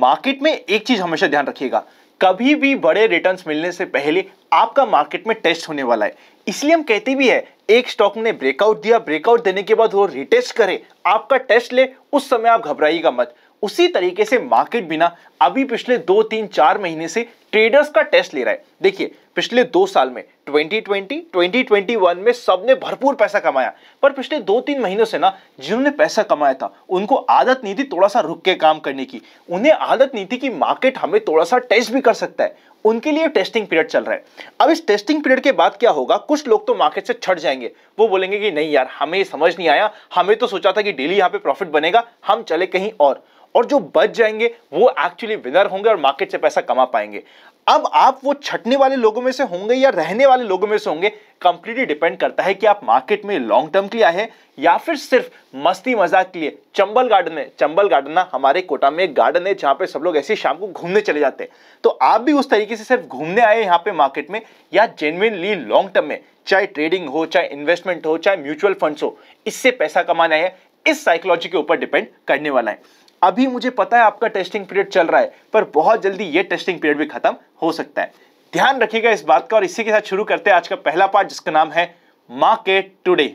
Market में एक चीज हमेशा ध्यान रखिएगा, कभी भी बड़े रिटर्न्स मिलने से पहले आपका मार्केट में टेस्ट होने वाला है। इसलिए हम कहते भी है, एक स्टॉक ने ब्रेकआउट दिया, ब्रेकआउट देने के बाद वो रिटेस्ट करे, आपका टेस्ट ले, उस समय आप घबराइएगा मत। उसी तरीके से मार्केट भी ना अभी पिछले 2, 3, 4 महीने से ट्रेडर्स का टेस्ट ले रहा है। देखिए पिछले 2 साल में 2020, 2021 में सबने भरपूर पैसा कमाया, पर पिछले 2-3 महीनों से ना जिन्होंने पैसा कमाया था उनको आदत नहीं थी थोड़ा सा रुक के काम करने की। उन्हें आदत नहीं थी कि मार्केट हमें थोड़ा सा टेस्ट भी कर सकता है। उनके लिए टेस्टिंग पीरियड चल रहा है। अब इस टेस्टिंग पीरियड के बाद क्या होगा, कुछ लोग तो मार्केट से छट जाएंगे। वो बोलेंगे कि नहीं यार, हमें समझ नहीं आया, हमें तो सोचा था कि डेली यहां पे प्रॉफिट बनेगा, हम चले कहीं और जो बच जाएंगे वो एक्चुअली विनर होंगे और मार्केट से पैसा कमा पाएंगे। अब आप वो छटने वाले लोगों में से होंगे या रहने वाले लोगों में से होंगे, कंप्लीटली डिपेंड करता है कि आप मार्केट में लॉन्ग टर्म के लिए आए हैं या फिर सिर्फ मस्ती मजाक के लिए। चंबल गार्डन है, चंबल गार्डन ना हमारे कोटा में एक गार्डन है जहां पे सब लोग ऐसे शाम को घूमने चले जाते हैं। तो आप भी उस तरीके से सिर्फ घूमने आए यहाँ पे मार्केट में, या जेन्युइनली लॉन्ग टर्म में, चाहे ट्रेडिंग हो, चाहे इन्वेस्टमेंट हो, चाहे म्यूचुअल फंड्स हो, इससे पैसा कमाना है, इस साइकोलॉजी के ऊपर डिपेंड करने वाला है। अभी मुझे पता है आपका टेस्टिंग पीरियड चल रहा है, पर बहुत जल्दी ये टेस्टिंग पीरियड भी खत्म हो सकता है। ध्यान रखिएगा इस बात का। और इसी के साथ शुरू करते हैं आज का पहला पार्ट, जिसका नाम है मार्केट टुडे।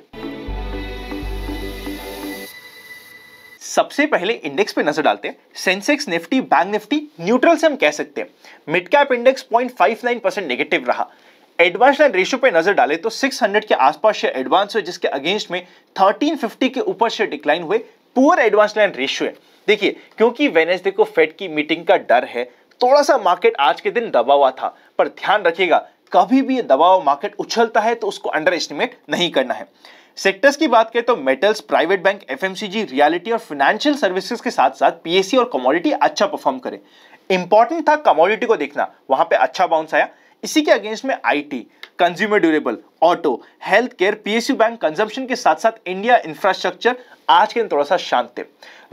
सबसे पहले इंडेक्स पे नजर डालते हैं। Sensex, Nifty, bank Nifty neutral से हम कह सकते हैं। मिड कैप इंडेक्स 0.59% नेगेटिव रहा। एडवांस लाइन रेशियो पे नजर डाले तो 600 के आसपास शेयर एडवांस हुए, जिसके अगेंस्ट में 1350 के ऊपर शेयर डिक्लाइन हुए। पुअर एडवांस लाइन रेशियो है। देखिए क्योंकि वेडनेसडे को फेड की मीटिंग का डर है, थोड़ा सा मार्केट आज के दिन दबा हुआ था, पर ध्यान रखिएगा कभी भी ये दबा हुआ मार्केट उछलता है तो उसको अंडर एस्टिमेट नहीं करना है। सेक्टर्स की बात करें तो metals, private bank, FMCG, reality और फाइनेंशियल सर्विसेज के साथ साथ पीएससी और कमोडिटी अच्छा परफॉर्म करे। इंपॉर्टेंट था कमोडिटी को देखना, वहां पे अच्छा बाउंस आया। इसी के अगेंस्ट में IT, consumer durable, auto, health care, PSU bank, consumption के साथ साथ इंडिया इंफ्रास्ट्रक्चर आज के दिन थोड़ा सा शांत थे।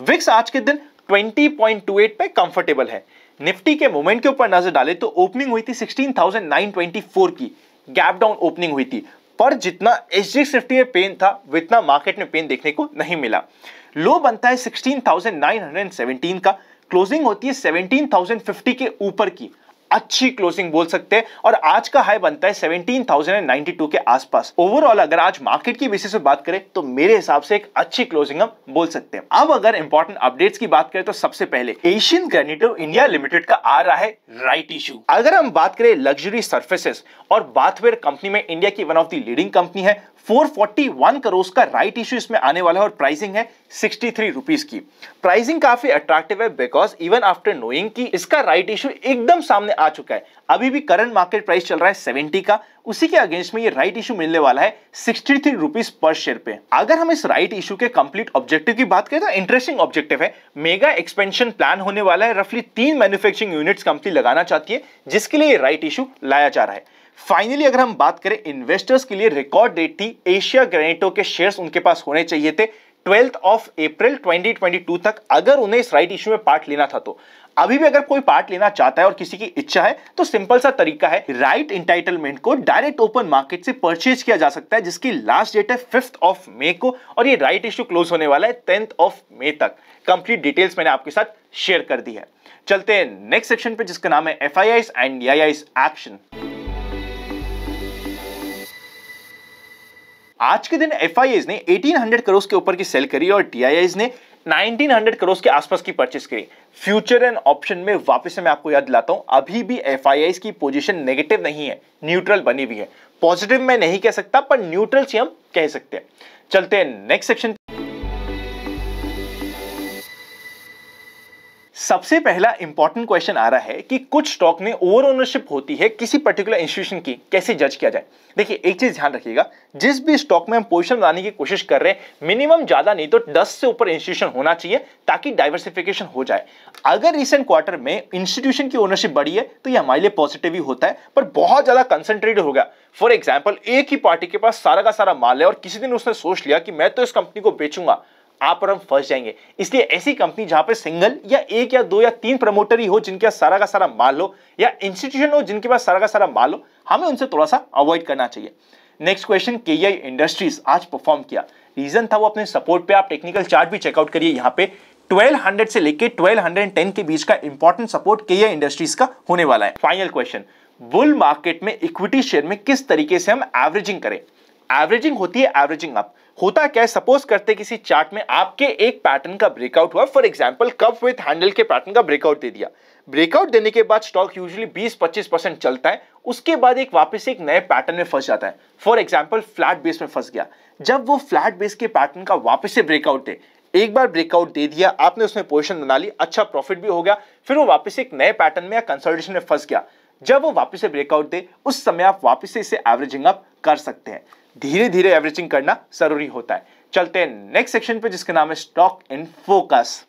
विक्स आज के दिन 20.28 पे कंफर्टेबल है। निफ्टी के मोमेंट के ऊपर नजर डाले तो ओपनिंग हुई थी 16,924 की, गैप डाउन ओपनिंग हुई थी, पर जितना एसजीएक्स निफ्टी में पेन था उतना मार्केट में पेन देखने को नहीं मिला। लो बनता है 16,917 का, क्लोजिंग होती है 17,050 के ऊपर की, अच्छी क्लोजिंग बोल सकते हैं। और आज का हाई बनता है 17,092 के आसपास। ओवरऑल अगर आज मार्केट की बेसिस पे बात करें तो मेरे हिसाब से एक अच्छी क्लोजिंग हम बोल सकते हैं। अब अगर इंपॉर्टेंट अपडेट्स की बात करें तो सबसे पहले एशियन ग्रेन्यूटो इंडिया लिमिटेड का आ रहा है राइट इशू। अगर हम बात करें लग्जरी सर्फेसेस और बाथवेयर कंपनी में इंडिया की one of the leading company है, 441 करोड़ का राइट इशू इसमें आने वाला है और प्राइसिंग है 63 रुपीस की। प्राइसिंग काफी अट्रैक्टिव है बिकॉज इवन आफ्टर नोइंग कि इसका राइट इशू एकदम सामने आ चुका है, अभी भी करंट मार्केट प्राइस चल रहा है 70 का, उसी के अगेंस्ट में ये राइट इशू मिलने वाला है 63 रुपीस पर शेयर पे। अगर हम इस राइट इशू के कंप्लीट ऑब्जेक्टिव की बात करें तो इंटरेस्टिंग ऑब्जेक्टिव है। मेगा एक्सपेंशन प्लान होने वाला है, रफली 3 मैन्युफैक्चरिंग यूनिट्स कंपनी लगाना चाहती है, जिसके लिए राइट इशू लाया जा रहा है। फाइनली अगर हम बात करें इन्वेस्टर्स के लिए रिकॉर्ड डेट थी, एशिया ग्रेन्यूटो के शेयर्स उनके पास होने चाहिए थे 12 अप्रैल 2022 तक, अगर उन्हें इस राइट इशू में पार्ट लेना था तो। अभी भी अगर कोई पार्ट लेना चाहता है और किसी की इच्छा है तो सिंपल सा तरीका है, राइट इंटाइटलमेंट को डायरेक्ट ओपन मार्केट से परचेज किया जा सकता है, जिसकी लास्ट डेट है 5 मई को, और ये राइट इशू क्लोज होने वाला है 10 मई तक। कंप्लीट डिटेल्स मैंने आपके साथ शेयर कर दी है। चलते हैं नेक्स्ट सेक्शन पे, जिसका नाम है FIIs एंड DIIs एक्शन। आज के दिन FIIs ने 1800 करोड़ के ऊपर की सेल करी और DIIs ने 1900 करोड़ के आसपास की परचेस करी। फ्यूचर एंड ऑप्शन में वापस से मैं आपको याद दिलाता हूं, अभी भी FIIs की पोजीशन नेगेटिव नहीं है, न्यूट्रल बनी हुई है। पॉजिटिव मैं नहीं कह सकता, पर न्यूट्रल से हम कह सकते हैं। चलते हैं नेक्स्ट सेक्शन। सबसे पहला इंपॉर्टेंट क्वेश्चन आ रहा है कि कुछ स्टॉक में ओवर ओनरशिप होती है किसी पर्टिकुलर इंस्टीट्यूशन की, कैसे जज किया जाए। देखिए एक चीज ध्यान रखिएगा, जिस भी स्टॉक में हम पोजीशन बनाने की कोशिश कर रहे हैं, मिनिमम ज्यादा नहीं तो 10 से ऊपर इंस्टीट्यूशन होना चाहिए ताकि डाइवर्सिफिकेशन हो जाए। अगर रिसेंट क्वार्टर में इंस्टीट्यूशन की ओनरशिप बढ़ी है तो ये हमारे लिए पॉजिटिव ही होता है, पर बहुत ज्यादा कंसंट्रेटेड हो गया। फॉर एग्जाम्पल एक ही पार्टी के पास सारा का सारा माल है और किसी दिन उसने सोच लिया कि मैं तो इस कंपनी को बेचूंगा, आप और हम फंस जाएंगे। इसलिए ऐसी कंपनी जहां पे सिंगल या 1 या 2 या 3 प्रमोटर ही हो जिनके पास सारा का सारा माल हो, या इंस्टीट्यूशन हो जिनके पास सारा का सारा माल हो, हमें उनसे थोड़ा सा अवॉइड करना चाहिए। नेक्स्ट क्वेश्चन, KEI इंडस्ट्रीज आज परफॉर्म किया, रीजन था वो अपने सपोर्ट पे, आप टेक्निकल चार्ट भी चेकआउट करिए, यहाँ पे 1200 से लेके 1210 के बीच का इंपॉर्टेंट सपोर्ट KEI इंडस्ट्रीज का होने वाला है। फाइनल क्वेश्चन, बुल मार्केट में इक्विटी शेयर में किस तरीके से हम एवरेजिंग करें? एवरेजिंग होती है एवरेजिंग अप। होता क्या है, सपोज करते किसी चार्ट में आपके एक पैटर्न का ब्रेकआउट हुआ, for example cup with handle के पैटर्न का ब्रेकआउट दे दिया। ब्रेकआउट देने के बाद स्टॉक यूजुअली 20-25% चलता है, उसके बाद एक वापस एक नए पैटर्न में फंस जाता है। फॉर एग्जांपल फ्लैट बेस में फंस गया। जब वो फ्लैट बेस के पैटर्न का वापस से ब्रेकआउट दे, एक बार ब्रेकआउट दे दिया, आपने उसमें पोजीशन बना ली, अच्छा प्रॉफिट भी हो गया, फिर वो वापस एक नए पैटर्न में या कंसोलिडेशन में फंस गया, जब वो वापस से ब्रेकआउट दे, उस समय आप वापस से इसे एवरेजिंग अप कर सकते हैं। धीरे धीरे एवरेजिंग करना जरूरी होता है। चलते हैं नेक्स्ट सेक्शन पे जिसका नाम है stock in focus.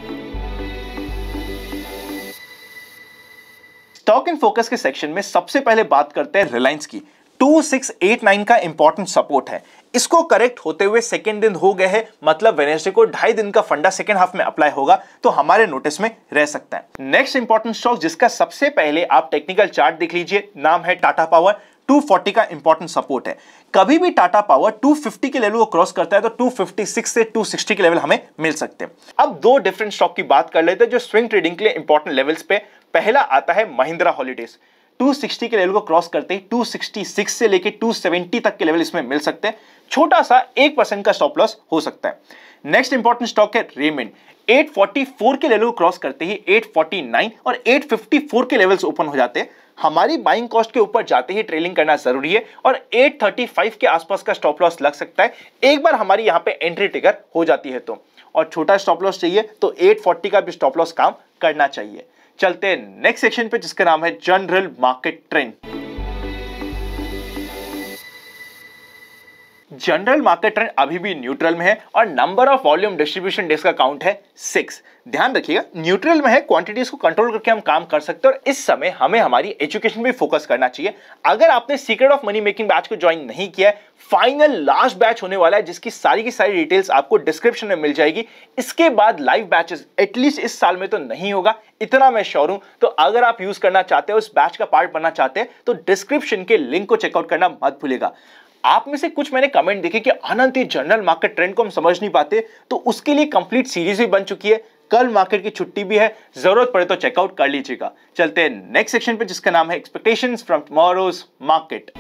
Stock in focus के सेक्शन में सबसे पहले बात करते हैं रिलायंस की। 2689 का इंपॉर्टेंट सपोर्ट है, इसको करेक्ट होते हुए सेकेंड दिन हो गए हैं, मतलब वेडनेसडे को 2.5 दिन का फंडा सेकेंड हाफ में अप्लाई होगा, तो हमारे नोटिस में रह सकता है। नेक्स्ट इंपॉर्टेंट स्टॉक जिसका सबसे पहले आप टेक्निकल चार्ट देख लीजिए, नाम है टाटा पावर। 240 का इंपॉर्टेंट सपोर्ट है। कभी भी टाटा पावर 250 के लेवल को क्रॉस करता है तो 256 से 260 के लेवल हमें मिल सकते हैं। अब दो डिफरेंट स्टॉक की बात कर लेते हैं जो स्विंग ट्रेडिंग के लिए इंपॉर्टेंट लेवल्स पे। पहला आता है महिंद्रा हॉलीडेज। 260 के लेवल को क्रॉस करते ही 266 से लेके 270 तक के लेवल इसमें मिल सकते हैं। छोटा सा 1% का स्टॉप लॉस हो सकता है। नेक्स्ट इंपॉर्टेंट स्टॉक है रेमंड। 844 के लेवल को क्रॉस करते ही 849 और 854 के लेवल्स ओपन हो जाते हैं। हमारी बाइंग कॉस्ट के ऊपर जाते ही ट्रेलिंग करना जरूरी है और 835 के आसपास का स्टॉप लॉस लग सकता है एक बार हमारी यहां पे एंट्री ट्रिगर हो जाती है तो। और छोटा स्टॉप लॉस चाहिए तो 840 का भी स्टॉप लॉस काम करना चाहिए। चलते हैं नेक्स्ट सेक्शन पे जिसका नाम है general market trend. General market trend अभी भी न्यूट्रल में है और number of volume distribution days का काउंट है 6। ध्यान रखिएगा न्यूट्रल में है, क्वांटिटीज को कंट्रोल करके हम काम कर सकते हैं और इस समय हमें हमारी एजुकेशन पे फोकस करना चाहिए। अगर आपने secret of money making batch को ज्वाइन नहीं किया है, फाइनल लास्ट बैच होने वाला है जिसकी सारी की सारी डिटेल्स आपको डिस्क्रिप्शन में मिल जाएगी। इसके बाद लाइव बैचेस एटलीस्ट इस साल में तो नहीं होगा, इतना मैं श्योर हूं। तो अगर आप यूज करना चाहते हो, उस बैच का पार्ट बनना चाहते हैं तो डिस्क्रिप्शन के लिंक को चेकआउट करना मत भूलिएगा। आप में से कुछ मैंने कमेंट देखे कि अनंत जनरल मार्केट ट्रेंड को हम समझ नहीं पाते, तो उसके लिए कंप्लीट सीरीज भी बन चुकी है। कल मार्केट की छुट्टी भी है, जरूरत पड़े तो चेकआउट कर लीजिएगा। चलते हैं नेक्स्ट सेक्शन पे जिसका नाम है expectations from tomorrow's market.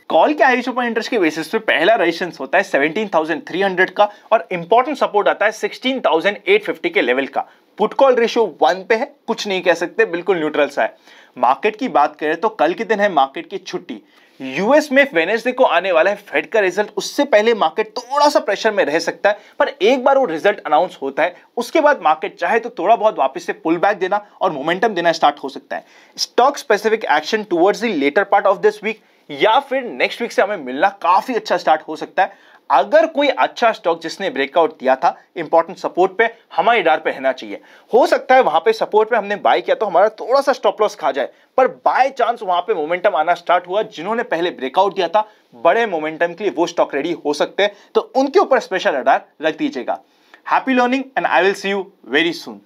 Call के हाईएस्ट ओपन इंटरेस्ट के बेसिस पे पहला रेजिस्टेंस होता है 17,300 का और इंपॉर्टेंट सपोर्ट आता है 16,850 के लेवल का। पुट कॉल रेशियो 1 पे है, कुछ नहीं कह सकते, बिल्कुल न्यूट्रल सा है। मार्केट की बात करें तो कल के दिन है मार्केट की छुट्टी। यूएस में वेडनेसडे को आने वाला है फेड का रिजल्ट, उससे पहले मार्केट थोड़ा सा प्रेशर में रह सकता है, पर एक बार वो रिजल्ट अनाउंस होता है उसके बाद मार्केट चाहे तो थोड़ा बहुत वापस से पुल बैक देना और मोमेंटम देना स्टार्ट हो सकता है। Stock specific action towards the latter part of this week या फिर नेक्स्ट वीक से हमें मिलना काफी अच्छा स्टार्ट हो सकता है। अगर कोई अच्छा स्टॉक जिसने ब्रेकआउट दिया था इंपॉर्टेंट सपोर्ट पे, हमारे डार पे रहना चाहिए। हो सकता है वहां पे सपोर्ट पे हमने बाय किया तो हमारा थोड़ा सा स्टॉप लॉस खा जाए, पर बाय चांस वहां पे मोमेंटम आना स्टार्ट हुआ, जिन्होंने पहले ब्रेकआउट दिया था बड़े मोमेंटम के लिए वो स्टॉक रेडी हो सकते हैं, तो उनके ऊपर स्पेशल रडार रख दीजिएगा। Happy learning and I will see you very soon.